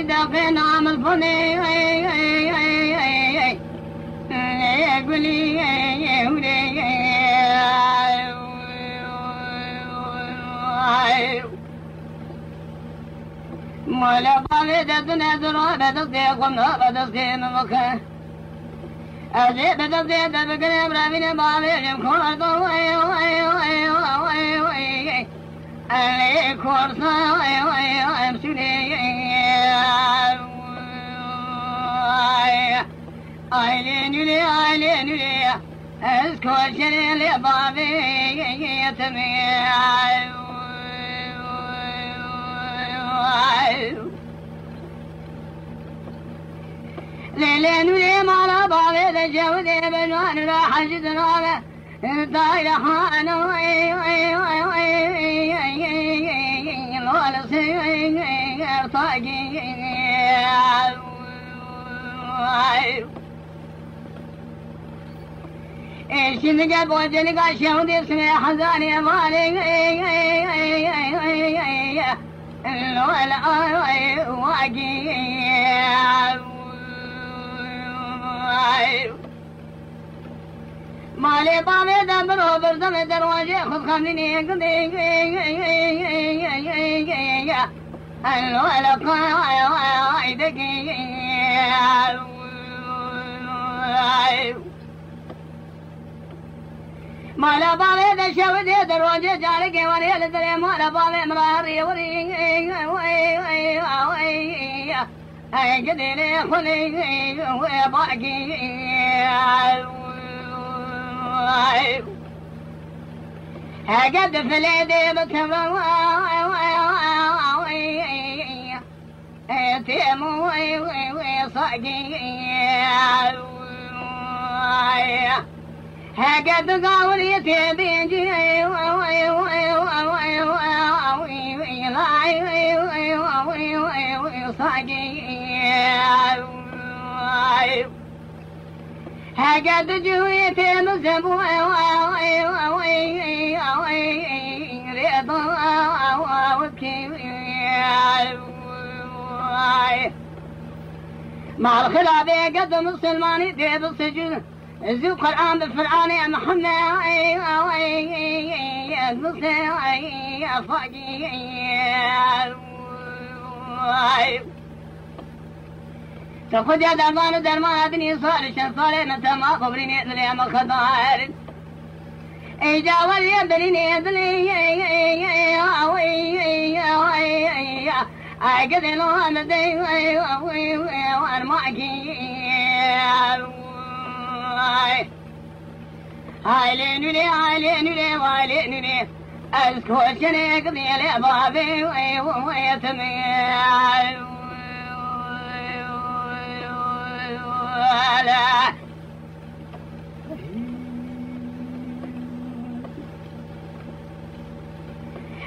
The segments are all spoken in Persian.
مالي دافين عمل فني قولي مولا بابي دنا درا بدسي قمنا بدسي مكان أجي بدسي دبكنا برابين بابي جمكون دو علي كورسا امسوني ايلين لي اسكو شري لي بابي يتمي ليلين لي مالا بابي دجودي بنوان راح جدنا دايرة حانا ولا سير طاقي ايش نقب وجنق شهود اسمي حزاني مالي ولا واقي مالي بابي دبرو بردم دروازي خذ خليني قدي الولا قايدك مالا بابي دشودي دروازي جارك وري لدري مالا بابي مراري وري اي قدي لي خلي وباقي هقد في اليدي بكبر تيمو صاقي هقد قاولي تبيجي صاقي هقد جويتي مزبوع رضا وبكي مع الخلافة قد مسلماني ديب السجن الزوق الآن بالفرعاني محمد تاخذ يا درمان درمان ادني صار شنصار متى ما خبرني ادري ما خضار اجا ولي ادري ادري اقد لو انا دي وانا معك هاي لينولي والينولي اسكت شني قضي لي بابي ويتمي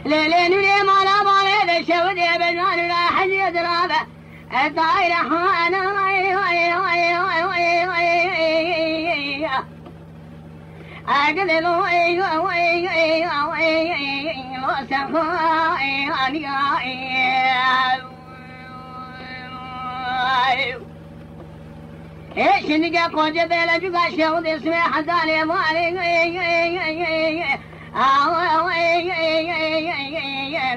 ليلين ما بالي شودي بنان لا حد يدرابه الدايره حانا اقل له ايش نجا قوجة بلا جوكا شهود اسمي حزاني مالي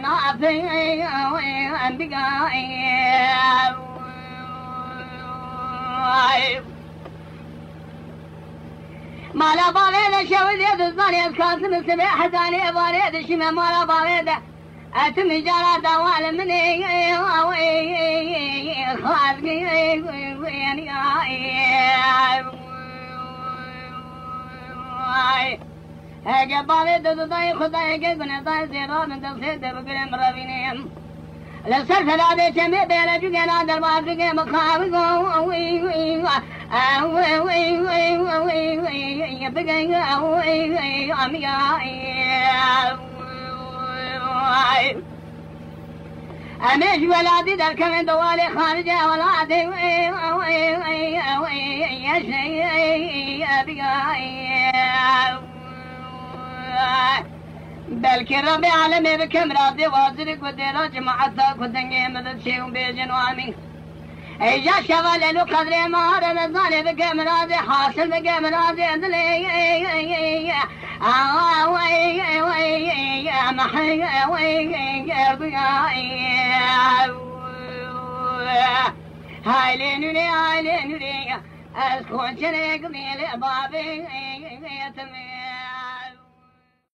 نافي انبقائي مالا بالي شهود يد الظاني الكاسم اسمي حزاني بالي دشمي مالا بالي اتمي جارة دوال مني خاذني ويني جبالي دوداي خداي كنا داي زيرو من دسيت بقرم رابينيم لسرف لا جميع بين جنا دربار في مخاوي وي وي وي وي وي بقى وي اميا أمش ولادي در كمن دوالي خارجة ولادي يا شيء بلكي ربي عالمي بكم راضي وازرق وديرا جماعتها كدنجي مدد شيء بيجن وامين يا شغل لو قدر ما رمضان بقى مراد حاصل بقى مراد دلي وي وي محي وي هاي لنوري أسكن شريك ميل بابي